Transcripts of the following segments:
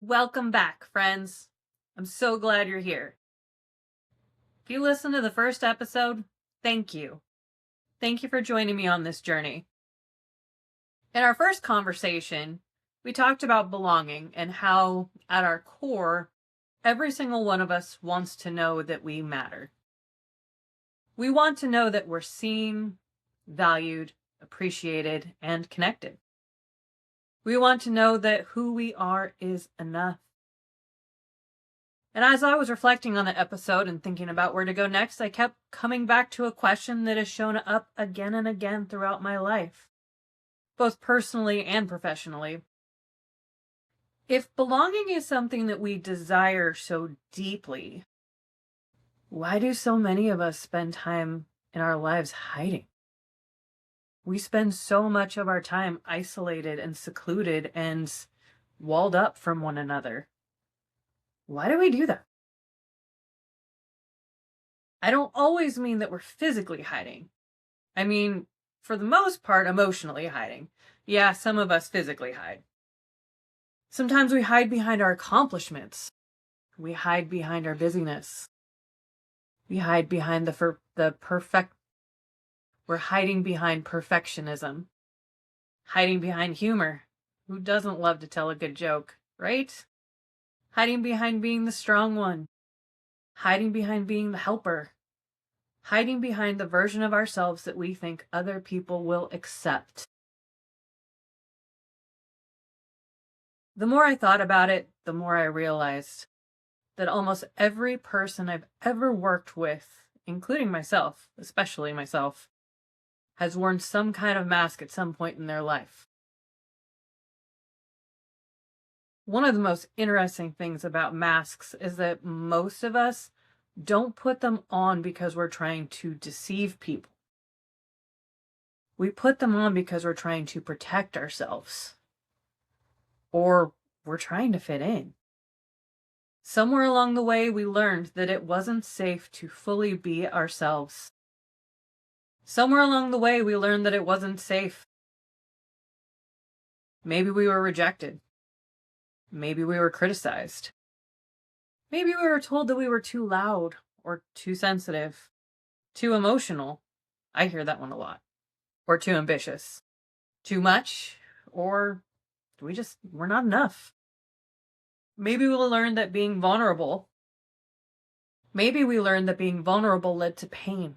Welcome back, friends. I'm so glad you're here. If you listened to the first episode, thank you. Thank you for joining me on this journey. In our first conversation, we talked about belonging and how, at our core, every single one of us wants to know that we matter. We want to know that we're seen, valued, appreciated, and connected. We want to know that who we are is enough. And as I was reflecting on the episode and thinking about where to go next, I kept coming back to a question that has shown up again and again throughout my life, both personally and professionally. If belonging is something that we desire so deeply, why do so many of us spend time in our lives hiding? We spend so much of our time isolated and secluded and walled up from one another. Why do we do that? I don't always mean that we're physically hiding. I mean, for the most part, emotionally hiding. Yeah, some of us physically hide. Sometimes we hide behind our accomplishments. We hide behind our busyness. We hide behind we're hiding behind perfectionism. Hiding behind humor. Who doesn't love to tell a good joke, right? Hiding behind being the strong one. Hiding behind being the helper. Hiding behind the version of ourselves that we think other people will accept. The more I thought about it, the more I realized that almost every person I've ever worked with, including myself, especially myself, has worn some kind of mask at some point in their life. One of the most interesting things about masks is that most of us don't put them on because we're trying to deceive people. We put them on because we're trying to protect ourselves. Or we're trying to fit in. Somewhere along the way, we learned that it wasn't safe to fully be ourselves. Somewhere along the way, we learned that it wasn't safe. Maybe we were rejected. Maybe we were criticized. Maybe we were told that we were too loud or too sensitive, too emotional. I hear that one a lot. Or too ambitious. Too much, or we're not enough. Maybe we learned that being vulnerable led to pain.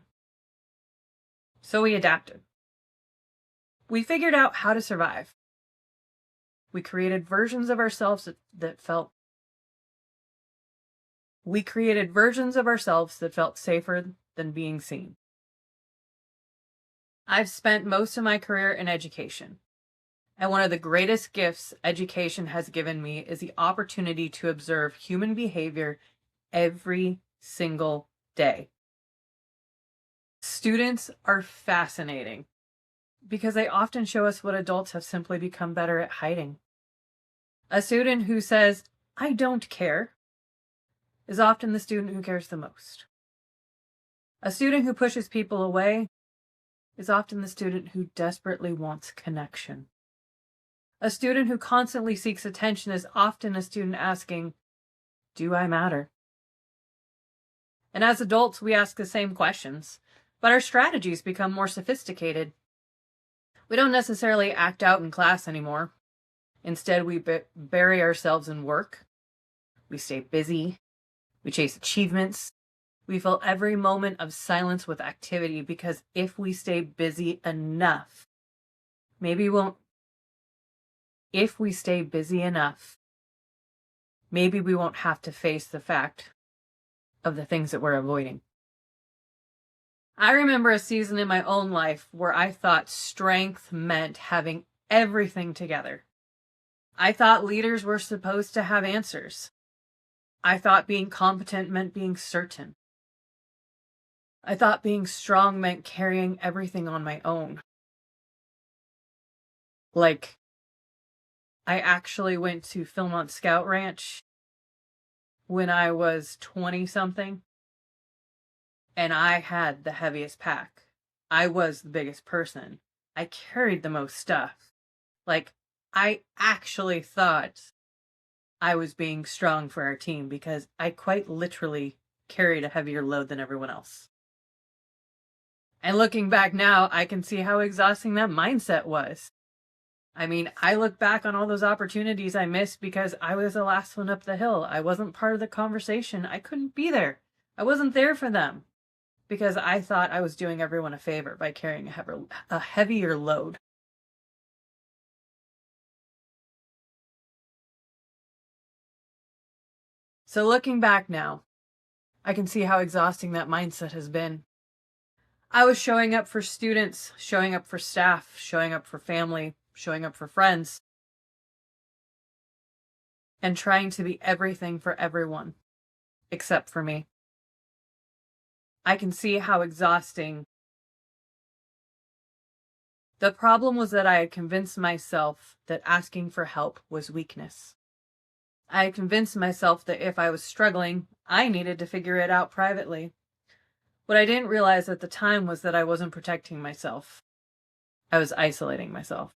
So we adapted. We figured out how to survive. We created versions of ourselves that felt safer than being seen. I've spent most of my career in education. And one of the greatest gifts education has given me is the opportunity to observe human behavior every single day. Students are fascinating because they often show us what adults have simply become better at hiding. A student who says, "I don't care," is often the student who cares the most. A student who pushes people away is often the student who desperately wants connection. A student who constantly seeks attention is often a student asking, "Do I matter?" And as adults, we ask the same questions, but our strategies become more sophisticated. We don't necessarily act out in class anymore. Instead, we bury ourselves in work. We stay busy. We chase achievements. We fill every moment of silence with activity because if we stay busy enough, maybe we won't have to face the fact of the things that we're avoiding. I remember a season in my own life where I thought strength meant having everything together. I thought leaders were supposed to have answers. I thought being competent meant being certain. I thought being strong meant carrying everything on my own. Like, I actually went to Philmont Scout Ranch when I was 20-something, and I had the heaviest pack. I was the biggest person. I carried the most stuff. Like, I actually thought I was being strong for our team because I quite literally carried a heavier load than everyone else. And looking back now, I can see how exhausting that mindset was. I mean, I look back on all those opportunities I missed because I was the last one up the hill. I wasn't part of the conversation. I couldn't be there. I wasn't there for them because I thought I was doing everyone a favor by carrying a heavier load. So looking back now, I can see how exhausting that mindset has been. I was showing up for students, showing up for staff, showing up for family, showing up for friends, and trying to be everything for everyone, except for me. I can see how exhausting. The problem was that I had convinced myself that asking for help was weakness. I had convinced myself that if I was struggling, I needed to figure it out privately. What I didn't realize at the time was that I wasn't protecting myself. I was isolating myself.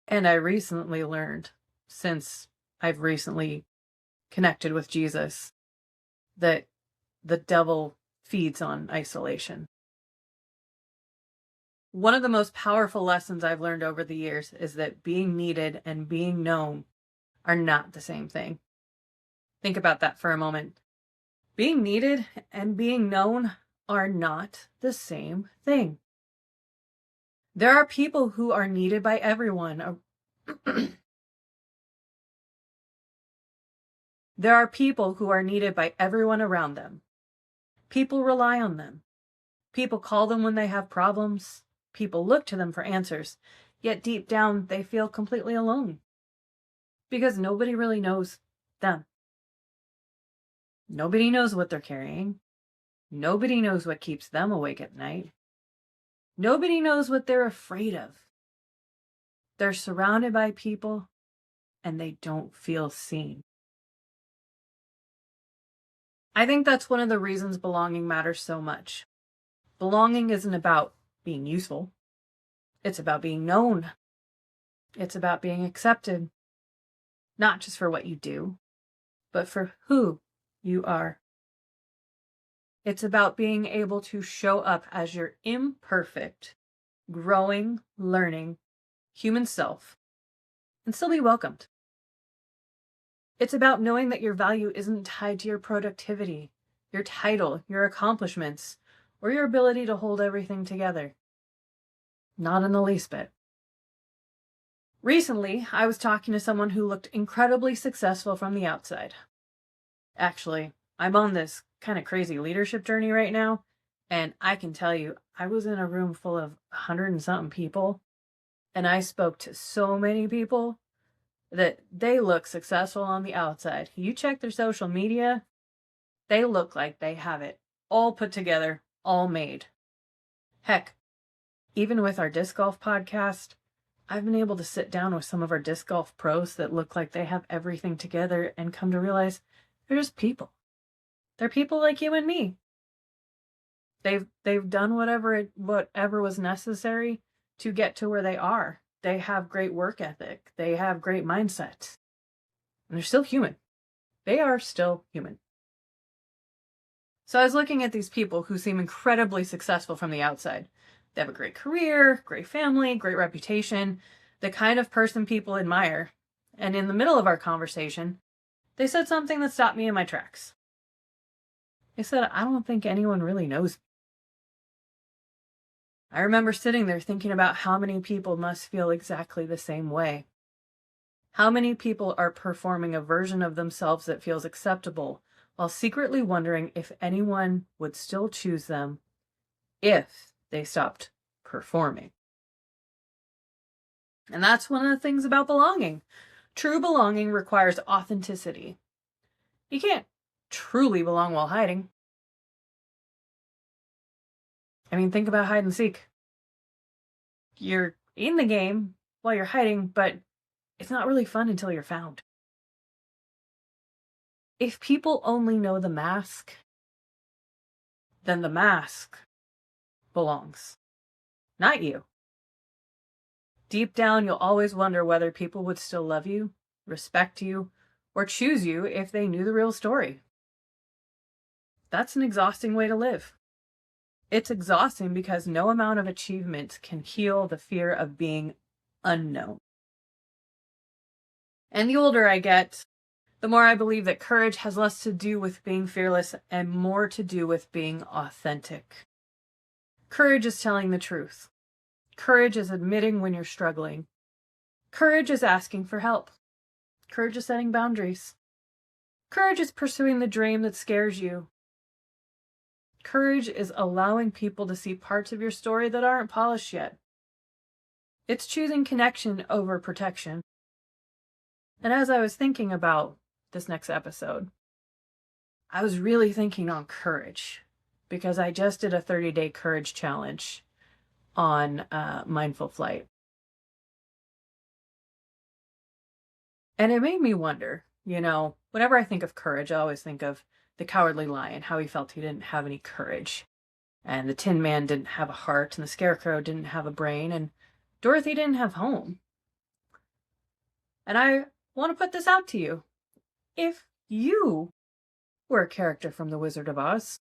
And I recently learned, since I've recently connected with Jesus, that the devil feeds on isolation. One of the most powerful lessons I've learned over the years is that being needed and being known are not the same thing. Think about that for a moment. Being needed and being known are not the same thing. There are people who are needed by everyone. There are people who are needed by everyone around them. People rely on them. People call them when they have problems. People look to them for answers. Yet deep down, they feel completely alone. Because nobody really knows them. Nobody knows what they're carrying. Nobody knows what keeps them awake at night. Nobody knows what they're afraid of. They're surrounded by people and they don't feel seen. I think that's one of the reasons belonging matters so much. Belonging isn't about being useful. It's about being known. It's about being accepted. Not just for what you do, but for who you are. It's about being able to show up as your imperfect, growing, learning, human self and still be welcomed. It's about knowing that your value isn't tied to your productivity, your title, your accomplishments, or your ability to hold everything together. Not in the least bit. Recently, I was talking to someone who looked incredibly successful from the outside. Actually, I'm on this kind of crazy leadership journey right now, and I can tell you, I was in a room full of 100 and something people, and I spoke to so many people that they look successful on the outside. You check their social media, they look like they have it all put together, all made. Heck, even with our disc golf podcast, I've been able to sit down with some of our disc golf pros that look like they have everything together and come to realize they're just people. They're people like you and me. They've done whatever was necessary to get to where they are. They have great work ethic. They have great mindsets. And they're still human. They are still human. So I was looking at these people who seem incredibly successful from the outside. They have a great career, great family, great reputation, the kind of person people admire. And in the middle of our conversation, they said something that stopped me in my tracks. They said, I don't think anyone really knows me. I remember sitting there thinking about how many people must feel exactly the same way. How many people are performing a version of themselves that feels acceptable while secretly wondering if anyone would still choose them if they stopped performing. And that's one of the things about belonging. True belonging requires authenticity. You can't truly belong while hiding. I mean, think about hide and seek. You're in the game while you're hiding, but it's not really fun until you're found. If people only know the mask, then the mask belongs, not you. Deep down, you'll always wonder whether people would still love you, respect you, or choose you if they knew the real story. That's an exhausting way to live. It's exhausting because no amount of achievement can heal the fear of being unknown. And the older I get, the more I believe that courage has less to do with being fearless and more to do with being authentic. Courage is telling the truth. Courage is admitting when you're struggling. Courage is asking for help. Courage is setting boundaries. Courage is pursuing the dream that scares you. Courage is allowing people to see parts of your story that aren't polished yet. It's choosing connection over protection. And as I was thinking about this next episode, I was really thinking on courage because I just did a 30-day courage challenge on Mindful Flight. And it made me wonder, whenever I think of courage, I always think of the Cowardly Lion, how he felt he didn't have any courage. And the Tin Man didn't have a heart, and the Scarecrow didn't have a brain, and Dorothy didn't have home. And I want to put this out to you. If you were a character from The Wizard of Oz,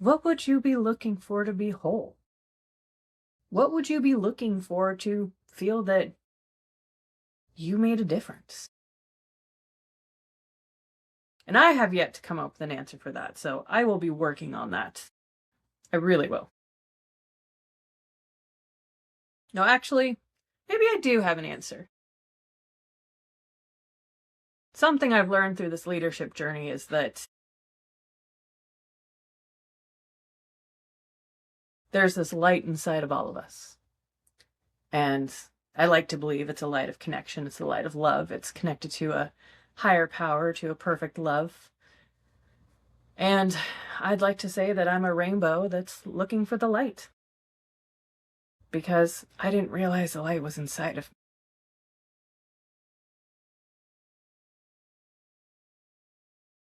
what would you be looking for to be whole? What would you be looking for to feel that you made a difference? And I have yet to come up with an answer for that, so I will be working on that. I really will. No, actually, maybe I do have an answer. Something I've learned through this leadership journey is that there's this light inside of all of us. And I like to believe it's a light of connection. It's a light of love. It's connected to a higher power, to a perfect love. And I'd like to say that I'm a rainbow that's looking for the light. Because I didn't realize the light was inside of me.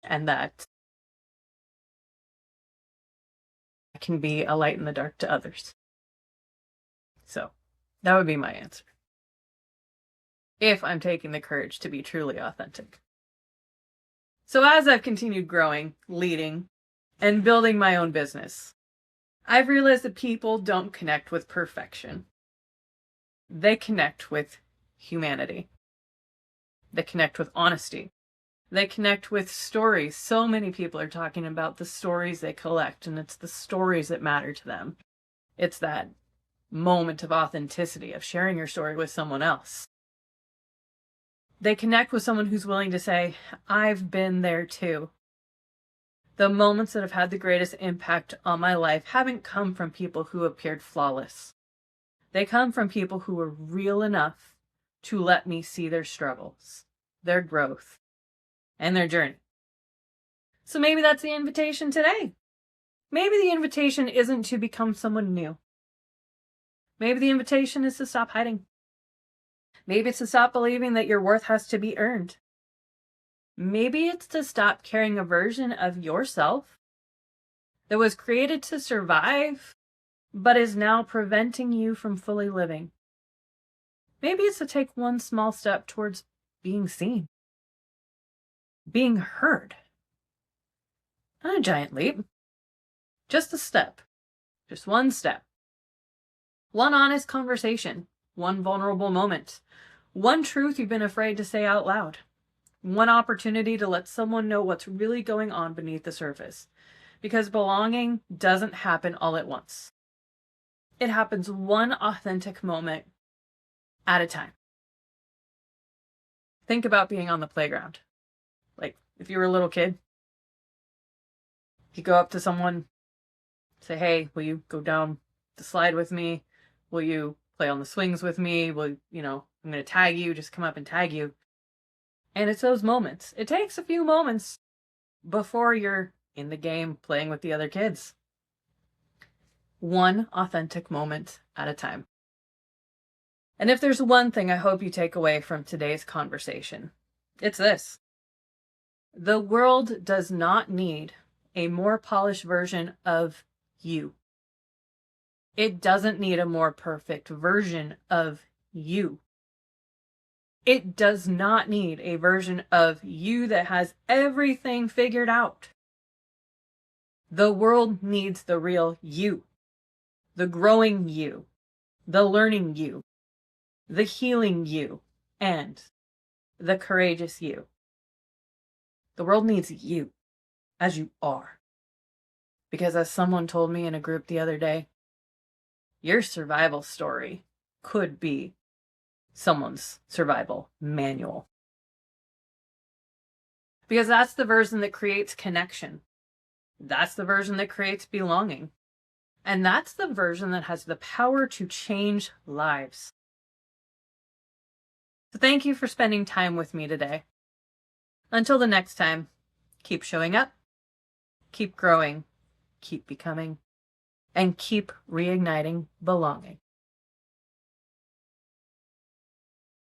And that I can be a light in the dark to others. So that would be my answer. If I'm taking the courage to be truly authentic. So as I've continued growing, leading, and building my own business, I've realized that people don't connect with perfection. They connect with humanity. They connect with honesty. They connect with stories. So many people are talking about the stories they collect, and it's the stories that matter to them. It's that moment of authenticity, of sharing your story with someone else. They connect with someone who's willing to say, I've been there too. The moments that have had the greatest impact on my life haven't come from people who appeared flawless. They come from people who were real enough to let me see their struggles, their growth, and their journey. So maybe that's the invitation today. Maybe the invitation isn't to become someone new. Maybe the invitation is to stop hiding. Maybe it's to stop believing that your worth has to be earned. Maybe it's to stop carrying a version of yourself that was created to survive, but is now preventing you from fully living. Maybe it's to take one small step towards being seen, being heard. Not a giant leap, just a step, just one step. One honest conversation, one vulnerable moment, one truth you've been afraid to say out loud, one opportunity to let someone know what's really going on beneath the surface. Because belonging doesn't happen all at once. It happens one authentic moment at a time. Think about being on the playground. Like, if you were a little kid, you go up to someone, say, hey, will you go down the slide with me? Will you play on the swings with me? I'm going to tag you, just come up and tag you. And it's those moments. It takes a few moments before you're in the game playing with the other kids. One authentic moment at a time. And if there's one thing I hope you take away from today's conversation, it's this. The world does not need a more polished version of you. It doesn't need a more perfect version of you. It does not need a version of you that has everything figured out. The world needs the real you, the growing you, the learning you, the healing you, and the courageous you. The world needs you as you are. Because as someone told me in a group the other day, your survival story could be someone's survival manual. Because that's the version that creates connection. That's the version that creates belonging. And that's the version that has the power to change lives. So thank you for spending time with me today. Until the next time, keep showing up, keep growing, keep becoming, and keep reigniting belonging.